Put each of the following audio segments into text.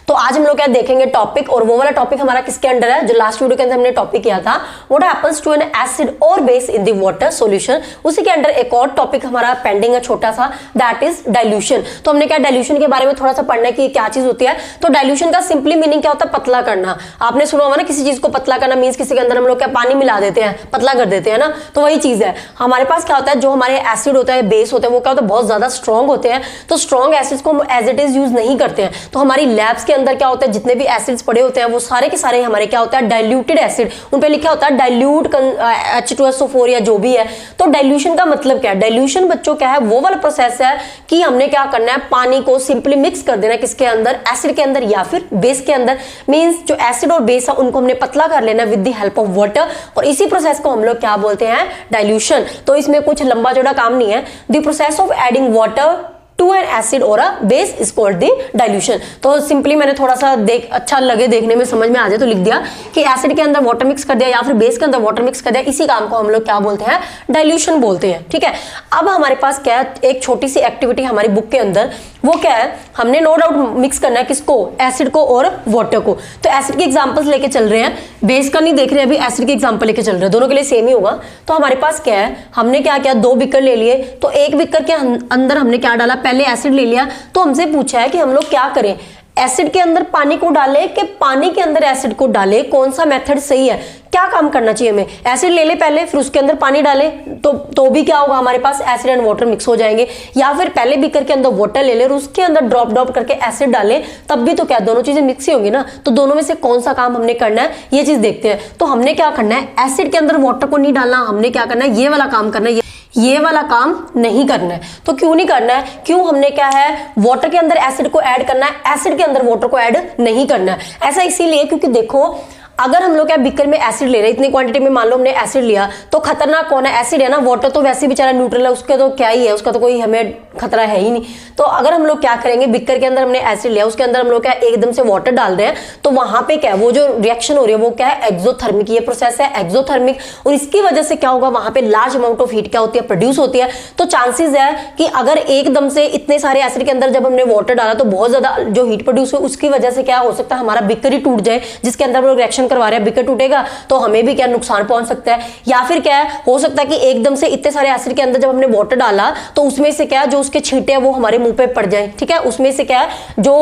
तो आज हम लोग क्या देखेंगे टॉपिक, और वो वाला टॉपिक हमारा किसके अंडर है जो लास्ट वीडियो के अंदर हमने टॉपिक किया था, what happens to an acid और base in the water solution. उसी के अंडर एक और टॉपिक हमारा पेंडिंग है छोटा सा, दैट इज डाइल्यूशन। तो हमने क्या डाइल्यूशन के बारे में थोड़ा सा पढ़ना है कि क्या चीज होती है। तो डाइल्यूशन का सिंपली मीनिंग क्या होता है, पतला करना। आपने सुना होगा ना, किसी चीज को पतला करना मीन्स किसी के अंदर हम लोग क्या पानी मिला देते हैं, पतला कर देते हैं ना, तो वही चीज है। हमारे पास क्या होता है, जो हमारे एसिड होता है, बेस होते हैं, वो क्या होता है, बहुत ज्यादा स्ट्रॉन्ग होते हैं। तो स्ट्रॉन्ग एसिड्स को हम एज इट इज यूज नहीं करते हैं। तो हमारी लैब्स के अंदर क्या होता है, जितने भी एसिड्स पड़े होते हैं वो सारे के सारे हमारे क्या होता है, डाइल्यूटेड एसिड। उन पे लिखा होता है डाइल्यूट H2SO4 या जो भी है। तो डाइल्यूशन का मतलब क्या है, डाइल्यूशन बच्चों क्या है, वो वाला प्रोसेस है कि हमने क्या करना है, पानी को सिंपली मिक्स कर देना किसके अंदर, एसिड के अंदर या फिर बेस के अंदर। मींस जो एसिड और बेस है उनको हमने पतला कर लेना with the help of water, और इसी प्रोसेस को हम लोग क्या बोलते हैं, डाइल्यूशन। तो इसमें कुछ लंबा चौड़ा काम नहीं है। The process of adding water to an acid और a base is called the dilution. तो सिंपली मैंने थोड़ा सा अच्छा लगे, देखने में समझ में आ जाए तो लिख दिया कि एसिड के अंदर वाटर मिक्स कर दिया या फिर बेस के अंदर वाटर मिक्स कर दिया, इसी काम को हम लोग क्या बोलते हैं, डाइल्यूशन बोलते हैं। ठीक है, अब हमारे पास क्या है, एक छोटी सी एक्टिविटी हमारी बुक के अंदर, वो क्या है, हमने नो डाउट मिक्स करना है किसको, एसिड को और वाटर को। तो एसिड के एग्जांपल्स लेके चल रहे हैं, बेस का नहीं देख रहे अभी, एसिड के एग्जांपल लेके चल रहे हैं, दोनों के लिए सेम ही होगा। तो हमारे पास क्या है, हमने क्या किया, 2 बीकर ले लिए। तो एक बीकर के अंदर हमने क्या डाला, पहले एसिड ले लिया। तो हमसे पूछा है कि हम लोग क्या करें, एसिड के अंदर पानी को डालें कि पानी के अंदर एसिड को डालें, कौन सा मेथड सही है, क्या काम करना चाहिए हमें। एसिड ले ले पहले, फिर उसके अंदर पानी डाले, तो भी क्या होगा, हमारे पास एसिड एंड वाटर मिक्स हो जाएंगे। या फिर पहले बीकर के अंदर वाटर ले ले और उसके अंदर ड्रॉप करके एसिड डाले, तब भी तो क्या, दोनों चीजें मिक्स ही होंगी ना। तो दोनों में से कौन सा काम हमने करना है, ये चीज देखते हैं। तो हमने क्या करना है, एसिड के अंदर वाटर को नहीं डालना, हमने क्या करना है, ये वाला काम करना है, ये वाला काम नहीं करना है। तो क्यों नहीं करना है, क्यों हमने क्या है, वाटर के अंदर एसिड को ऐड करना है, एसिड के अंदर वाटर को ऐड नहीं करना है। ऐसा इसीलिए क्योंकि देखो, अगर हम लोग क्या बीकर में एसिड ले रहे हैं, इतनी क्वांटिटी में मान लो हमने एसिड लिया, तो खतरनाक कौन है, एसिड है ना। वाटर तो वैसे बेचारा न्यूट्रल है, उसका तो क्या ही है, उसका तो कोई हमें खतरा है ही नहीं। तो अगर हम लोग क्या करेंगे, बीकर के अंदर हमने एसिड लिया, उसके अंदर हम लोग क्या एकदम से वाटर डाल रहे हैं, तो वहां पे क्या है, वो जो रिएक्शन हो रही है वो क्या है, एक्सोथर्मिक। ये प्रोसेस है एक्सोथर्मिक, और इसकी वजह से क्या होगा, वहां पे लार्ज अमाउंट ऑफ हीट क्या होती है, प्रोड्यूस होती है। तो चांसेस है कि अगर एकदम से इतने सारे एसिड के अंदर जब हमने वाटर डाला तो बहुत ज्यादा जो हीट प्रोड्यूस हुई, उसकी वजह से क्या हो सकता है, हमारा बीकर ही टूट जाए, जिसके अंदर हम लोग रिएक्शन करवा रहे हैं, बीकर टूटेगा तो हमें भी क्या नुकसान पहुंच सकता है। या फिर क्या है, हो सकता है कि एकदम से इतने सारे एसिड के अंदर जब हमने वाटर डाला तो उसमें से क्या, जो उसके छींटे हैं वो हमारे मुंह पे पड़ जाए। ठीक है, उसमें से क्या है, जो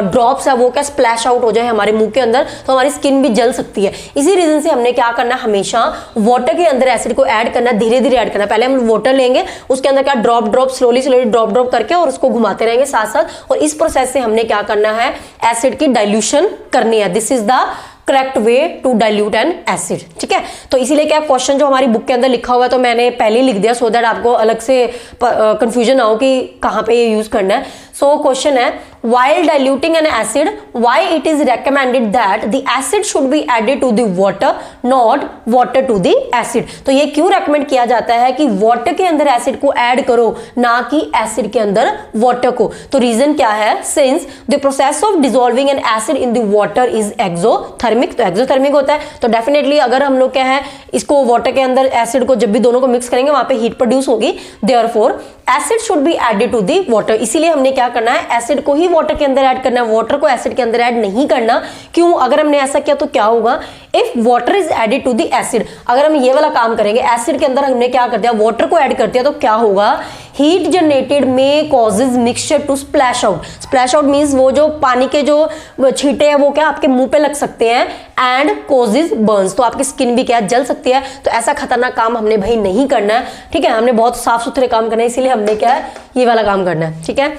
ड्रॉप्स है वो क्या स्प्लैश आउट हो जाए हमारे मुंह के अंदर, तो हमारी स्किन भी जल सकती है। इसी रीजन से हमने क्या करना है, हमेशा वाटर के अंदर एसिड को ऐड करना, धीरे धीरे ऐड करना। पहले हम वाटर लेंगे, उसके अंदर क्या ड्रॉप स्लोली ड्रॉप करके और उसको घुमाते रहेंगे साथ साथ, और इस प्रोसेस से हमने क्या करना है, एसिड की डाइल्यूशन करनी है। This is the correct way to dilute an acid. ठीक है, तो इसीलिए क्या क्वेश्चन जो हमारी बुक के अंदर लिखा हुआ है तो मैंने पहले ही लिख दिया, सो दैट आपको अलग से कंफ्यूजन ना हो कि कहां पे ये यूज करना है। सो क्वेश्चन है, while diluting an acid, why it is recommended that the acid should be added to the water, not water to the acid। तो ये क्यों रेकमेंड किया जाता है कि वाटर के अंदर एसिड को ऐड करो, ना कि एसिड के अंदर वाटर को। तो रीजन क्या है, since the process of dissolving N acid in the water is exothermic. तो एक्सोथर्मिक होता है, तो डेफिनेटली अगर हम लोग क्या है, इसको वाटर के अंदर एसिड को जब भी दोनों को मिक्स करेंगे वहां पे हीट प्रोड्यूस होगी, therefore acid should be added to the water. इसीलिए हमने क्या करना है, एसिड को ही वाटर के अंदर ऐड करना है, वाटर को एसिड के अंदर ऐड नहीं करना। क्यों, अगर हमने ऐसा किया तो क्या होगा, if water is added to the acid, अगर हम ये वाला काम करेंगे, एसिड के अंदर हमने क्या कर दिया, वाटर को ऐड कर दिया, तो क्या होगा, हीट जनरेटेड में causes mixture to splash out. Splash out means वो जो पानी के जो छींटे हैं वो क्या आपके मुंह पे लग सकते हैं, एंड कॉजेज बर्न्स, तो आपकी स्किन भी क्या जल सकती है। तो ऐसा खतरनाक काम हमने भाई नहीं करना है। ठीक है, हमने बहुत साफ सुथरे काम करना है, इसीलिए हमने क्या है, ये वाला काम करना है। ठीक है,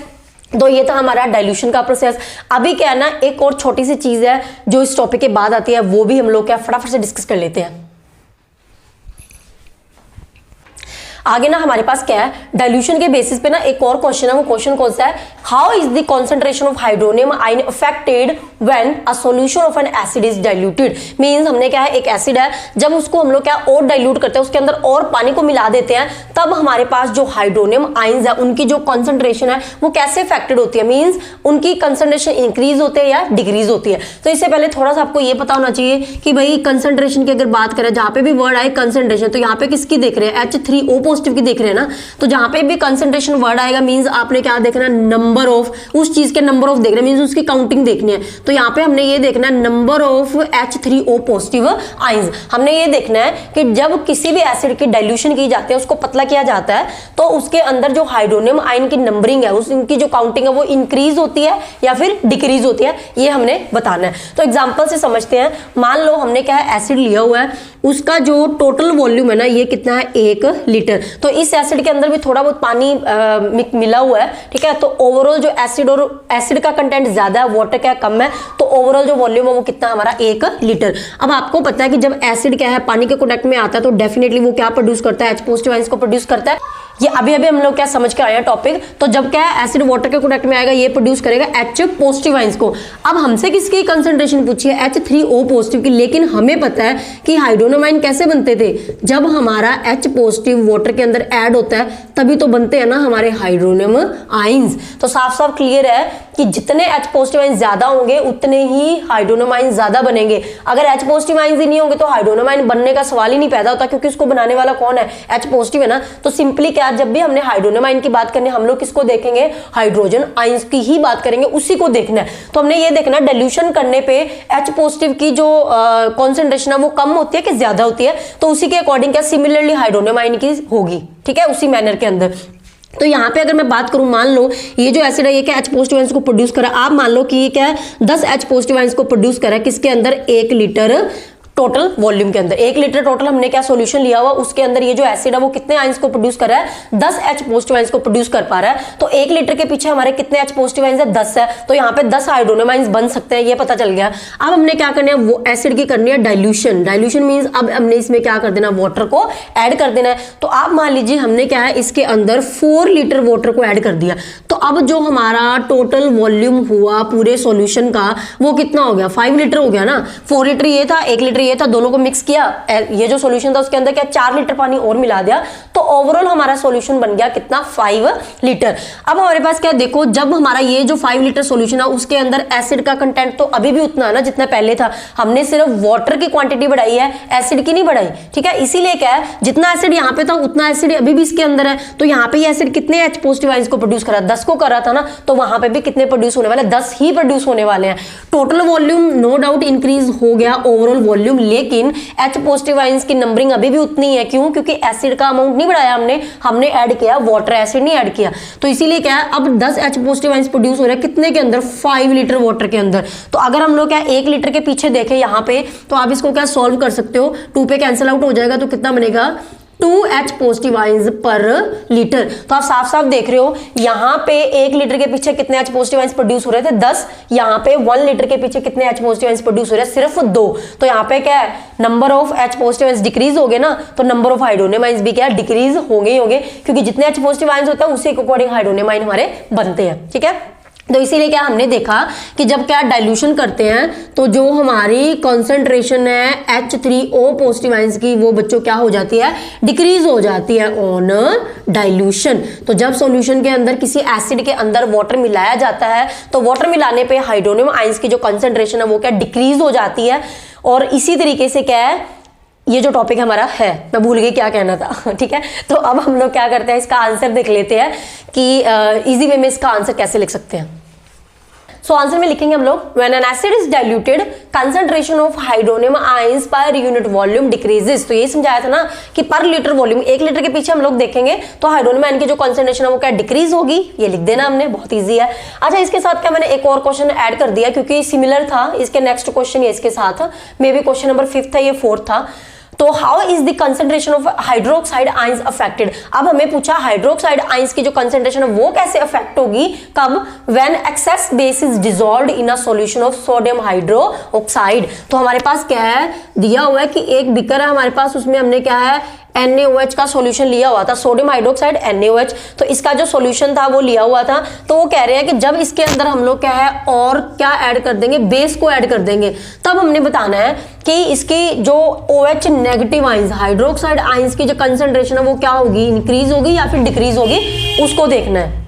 तो ये था हमारा डाइल्यूशन का प्रोसेस। अभी क्या है ना, एक और छोटी सी चीज है जो इस टॉपिक के बाद आती है, वो भी हम लोग क्या फटाफट से डिस्कस कर लेते हैं। आगे ना हमारे पास क्या है, डाइल्यूशन के बेसिस पे ना एक और क्वेश्चन है, वो क्वेश्चन कौन सा है, how is the concentration of hydronium ion affected when a solution of N acid is diluted. Means हमने क्या है, एक एसिड है, जब उसको हम लोग क्या और डाइल्यूट करते हैं, उसके अंदर और पानी को मिला देते हैं, तब हमारे पास जो हाइड्रोनियम आयन्स है उनकी जो कॉन्सेंट्रेशन है वो कैसे अफेक्टेड होती है, मींस उनकी कंसेंट्रेशन इंक्रीज होती है या डिक्रीज होती है। तो इससे पहले थोड़ा सा आपको ये पता होना चाहिए कि भाई कंसेंट्रेशन की अगर बात करें, जहां पे भी वर्ड आए कंसेंट्रेशन, तो यहाँ पे किसकी देख रहे हैं, H3O पॉजिटिव की देख रहे हैं ना, तो जहां पे भी कंसंट्रेशन वर्ड आएगा मींस आपने क्या देखना, नंबर ऑफ, उस चीज के नंबर ऑफ देखना मींस उसकी काउंटिंग देखनी है। तो यहाँ पे हमने ये देखना है number of H3O positive ions. हमने ये देखना है कि जब किसी भी एसिड की डाइल्यूशन की जाती है, उसको पतला किया जाता है, तो उसके अंदर जो हाइड्रोनियम आयन की नंबरिंग है, उनकी जो काउंटिंग है वो इंक्रीज होती है या फिर डिक्रीज होती है, ये हमने बताना है। तो एग्जांपल से समझते हैं। मान लो हमने क्या है, एसिड लिया हुआ है, उसका जो टोटल वॉल्यूम है ना ये कितना है, 1 लीटर। तो इस एसिड के अंदर भी थोड़ा बहुत पानी मिला हुआ है, ठीक है। तो ओवरऑल जो एसिड का कंटेंट ज्यादा है, वाटर का कम है, तो ओवरऑल जो वॉल्यूम है वो कितना हमारा, 1 लीटर। अब आपको पता है कि जब एसिड क्या है पानी के कॉन्टेक्ट में आता है तो डेफिनेटली वो क्या प्रोड्यूस करता है, H पॉजिटिव आयंस को प्रोड्यूस करता है। ये अभी हम लोग क्या समझ के आए हैं टॉपिक। तो जब क्या है एसिड वाटर के कॉन्टेक्ट में आएगा, ये प्रोड्यूस करेगा H पॉजिटिव आयंस को। अब हमसे किसकी कंसंट्रेशन पूछी है, H3O पॉजिटिव की, लेकिन हमें पता है कि हाइड्रोनियम आयन कैसे बनते थे, जब हमारा H पॉजिटिव वाटर के अंदर ऐड होता है तभी तो बनते हैं ना हमारे हाइड्रोनियम आयंस। तो साफ साफ क्लियर है कि जितने H पॉजिटिव आयंस ज्यादा होंगे उतने ही हाइड्रोनियम आयंस ज्यादा बनेंगे। अगर H पॉजिटिव आयंस ही नहीं होंगे तो हाइड्रोनियम आयन बनने का सवाल ही नहीं पैदा होता, क्योंकि उसको बनाने वाला कौन है, H पॉजिटिव है ना। तो सिंपली क्या, जब भी हमने हाइड्रोनियम आयन की बात करनी है, हम लोग किसको देखेंगे, हाइड्रोजन आयंस की ही बात करेंगे, उसी को देखना है। तो हमने ये देखना है डाइल्यूशन करने पे H पॉजिटिव की जो कॉन्सेंट्रेशन है वो कम होती है कि ज्यादा होती है, तो उसी के अकॉर्डिंग क्या सिमिलरली हाइड्रोनियम आयन की होगी, ठीक है, उसी मैनर के अंदर। तो यहाँ पे अगर मैं बात करूं, मान लो ये जो एसिड है ये क्या H पॉजिटिव आयंस को प्रोड्यूस करा, आप मान लो कि ये क्या है 10 H पॉजिटिव आयंस को प्रोड्यूस करा, किसके अंदर, 1 लीटर टोटल वॉल्यूम के अंदर। 1 लीटर टोटल हमने क्या सॉल्यूशन लिया हुआ, उसके अंदर ये जो एसिड है वो कितने आयंस को प्रोड्यूस कर रहा है, 10 H पॉजिटिव आयंस को प्रोड्यूस कर पा रहा है। तो 1 लीटर के पीछे हमारे कितने H पॉजिटिव आयंस है, 10 है। तो यहाँ पे 10 हाइड्रोनियम आयंस बन सकते हैं, ये पता चल गया। अब हमने क्या करना है, वो एसिड की करनी है डाइल्यूशन। डाइल्यूशन मींस अब हमने इसमें क्या कर देना, वाटर को ऐड कर देना है। तो आप मान लीजिए हमने क्या है इसके अंदर 4 लीटर वाटर को ऐड कर दिया, तो अब जो हमारा टोटल वॉल्यूम हुआ पूरे सॉल्यूशन का वो कितना हो गया, 5 लीटर हो गया ना। 4 लीटर ये था, 1 लीटर ये था, दोनों को मिक्स किया, ये जो सॉल्यूशन था उसके अंदर क्या 4 लीटर पानी और मिला दिया, तो ओवरऑल हमारा सॉल्यूशन बन गया कितना, 5 लीटर। अब हमारे पास क्या देखो, जब हमारा ये जो 5 लीटर सॉल्यूशन है उसके अंदर एसिड का कंटेंट तो अभी भी उतना है ना जितना पहले था, हमने सिर्फ वाटर की क्वांटिटी बढ़ाई है, एसिड की नहीं बढ़ाई, ठीक है। इसीलिए क्या है, जितना एसिड यहाँ पे था उतना एसिड अभी भी इसके अंदर है। तो यहाँ पे एसिड कितने H पॉजिटिव आयंस को प्रोड्यूस करा, 10 को कर रहा था ना, तो वहां पे भी कितने प्रोड्यूस होने वाले, 10 ही प्रोड्यूस होने वाले हैं। Total volume no doubt increase हो गया ओवरऑल वॉल्यूम, लेकिन H पॉजिटिव आयंस की नंबरिंग अभी भी उतनी है। क्यों, क्योंकि एसिड का अमाउंट नहीं बढ़ाया हमने ऐड किया वाटर, एसिड नहीं ऐड किया। तो इसीलिए क्या है, अब 10 H पॉजिटिव आयंस प्रोड्यूस हो रहे हैं कितने के अंदर, 5 लीटर वाटर के अंदर। तो अगर हम लोग क्या 1 लीटर के पीछे देखें यहाँ पे, तो आप इसको क्या सॉल्व कर सकते हो, 2 पे कैंसिल आउट हो जाएगा, तो कितना बनेगा, 2 H पॉजिटिव आयंस पर लीटर। तो आप साफ साफ देख रहे हो यहाँ पे 1 लीटर के पीछे कितने H पॉजिटिव आयंस प्रोड्यूस हो रहे थे, 10। यहाँ पे 1 लीटर के पीछे कितने H पॉजिटिव आयंस प्रोड्यूस हो रहे हैं, सिर्फ 2। तो यहाँ पे क्या है, number of H positive ions decrease हो गए ना, तो नंबर ऑफ हाइड्रोनियम आयंस भी क्या डिक्रीज होंगे ही होंगे, क्योंकि जितने H पॉजिटिव आयंस होता है उसी के अकॉर्डिंग हाइड्रोनियम आयन हमारे बनते हैं, ठीक है। तो इसीलिए क्या हमने देखा कि जब क्या डाइल्यूशन करते हैं तो जो हमारी कॉन्सेंट्रेशन है H3O पॉजिटिव आयंस की वो बच्चों क्या हो जाती है, डिक्रीज हो जाती है ऑन डाइल्यूशन। तो जब सॉल्यूशन के अंदर किसी एसिड के अंदर वाटर मिलाया जाता है तो वाटर मिलाने पे हाइड्रोनियम आयंस की जो कॉन्सेंट्रेशन है वो क्या डिक्रीज हो जाती है। और इसी तरीके से क्या है, ये जो टॉपिक हमारा है, मैं भूल गई क्या कहना था, ठीक है। तो अब हम लोग क्या करते हैं, इसका आंसर देख लेते हैं कि इजी वे में इसका आंसर कैसे लिख सकते हैं। सो आंसर में लिखेंगे हम लोग, when an acid is diluted concentration of hydronium ions per unit volume decreases. तो ये समझाया था ना कि पर लीटर वॉल्यूम, 1 लीटर के पीछे हम लोग देखेंगे तो हाइड्रोनियम आयन की जो कंसंट्रेशन है वो क्या डिक्रीज होगी, ये लिख देना हमने, बहुत ईजी है। अच्छा, इसके साथ क्या मैंने एक और क्वेश्चन ऐड कर दिया क्योंकि सिमिलर था, इसके नेक्स्ट क्वेश्चन ये इसके साथ, मे बी क्वेश्चन नंबर 5 था, ये 4 था। तो how is the concentration of hydroxide ions affected. अब हमें पूछा हाइड्रोक्साइड आयंस की जो कंसंट्रेशन है वो कैसे अफेक्ट होगी, कब, when excess base is dissolved in a solution of sodium hydroxide. तो हमारे पास क्या है दिया हुआ है कि एक बीकर है हमारे पास, उसमें हमने क्या है NaOH का सॉल्यूशन लिया हुआ था, सोडियम हाइड्रोक्साइड NaOH। तो इसका जो सॉल्यूशन था वो लिया हुआ था। तो वो कह रहे हैं कि जब इसके अंदर हम लोग क्या है और क्या ऐड कर देंगे, बेस को ऐड कर देंगे, तब हमने बताना है कि इसकी जो OH negative ions, hydroxide ions की जो कंसंट्रेशन है वो क्या होगी, इंक्रीज होगी या फिर डिक्रीज होगी, उसको देखना है।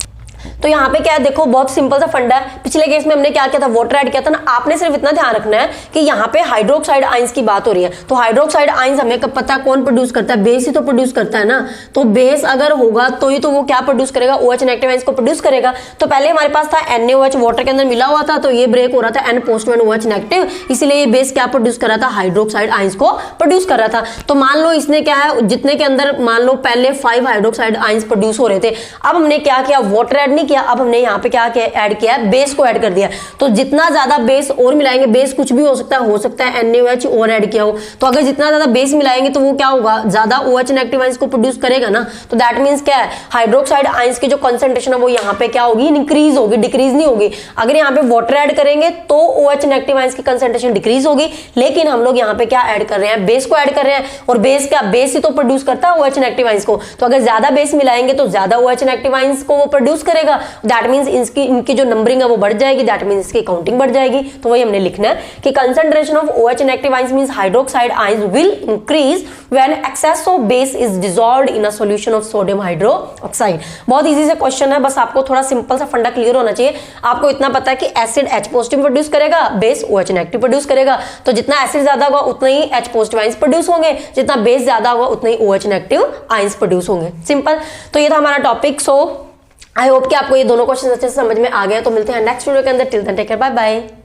तो यहाँ पे क्या है, देखो बहुत सिंपल सा फंडा है। पिछले केस में हमने क्या किया था, वाटर ऐड किया था ना। आपने सिर्फ इतना ध्यान रखना है कि यहाँ पे हाइड्रोक्साइड आयंस की बात हो रही है। तो हाइड्रोक्साइड आयंस हमें कब पता कौन प्रोड्यूस करता है, बेस ही तो प्रोड्यूस करता है ना। तो बेस अगर होगा तो ही तो वो क्या प्रोड्यूस करेगा, OH नेगेटिव आयंस को प्रोड्यूस करेगा। तो पहले हमारे पास था NaOH वाटर के अंदर मिला हुआ था, तो ये ब्रेक हो रहा था N पोस्ट में OH नेगेटिव, इसलिए ये बेस क्या प्रोड्यूस कर रहा था, हाइड्रोक्साइड आयंस को प्रोड्यूस कर रहा था। तो मान लो इसने क्या है, जितने के अंदर मान लो पहले 5 हाइड्रोक्साइड आयंस प्रोड्यूस हो रहे थे, अब हमने क्या किया, वाटर ऐड नहीं किया, अब हमने यहाँ पे क्या किया, ऐड किया है, बेस को ऐड कर दिया। तो जितना ज्यादा बेस और मिलाएंगे, बेस कुछ भी हो सकता है NaOH और ऐड किया हो, तो अगर जितना ज्यादा बेस मिलाएंगे तो वो क्या होगा, ज्यादा OH नेगेटिव आयंस को प्रोड्यूस करेगा ना। तो दैट मींस क्या है, हाइड्रोक्साइड आयंस की जो कंसंट्रेशन है वो यहाँ पे क्या होगी, इंक्रीज होगी, डिक्रीज नहीं होगी। अगर यहाँ पे वाटर ऐड करेंगे तो OH नेगेटिव आयंस की कंसंट्रेशन डिक्रीज होगी, लेकिन हम लोग यहाँ पे क्या ऐड कर रहे हैं, बेस को ऐड कर रहे हैं। और बेस क्या, बेस ही तो प्रोड्यूस करता है OH नेगेटिव आयंस को। तो अगर ज्यादा बेस मिलाएंगे तो ज्यादा OH नेगेटिव आयंस को वो प्रोड्यूस करेगा। दैट मींस इनकी जो नंबरिंग है वो बढ़ जाएगी, दैट मींस इसकी काउंटिंग बढ़ जाएगी। तो वही हमने लिखना है कि concentration of OH negative ions means hydroxide ions will increase when excess of base is dissolved in a solution of sodium hydroxide. बहुत इजी से क्वेश्चन है, बस आपको थोड़ा सिंपल सा फंडा क्लियर होना चाहिए। आपको इतना पता है कि एसिड H पॉजिटिव प्रोड्यूस करेगा, बेस OH नेगेटिव प्रोड्यूस करेगा। तो जितना एसिड ज्यादा होगा उतना ही H पॉजिटिव आयंस प्रोड्यूस होंगे, जितना बेस ज्यादा होगा उतना ही OH नेगेटिव आयंस प्रोड्यूस होंगे। सिंपल। तो ये था हमारा टॉपिक। सो आई होप कि आपको ये दोनों क्वेश्चन अच्छे से समझ में आ गए। तो मिलते हैं नेक्स्ट वीडियो के अंदर। Till then take care, bye bye.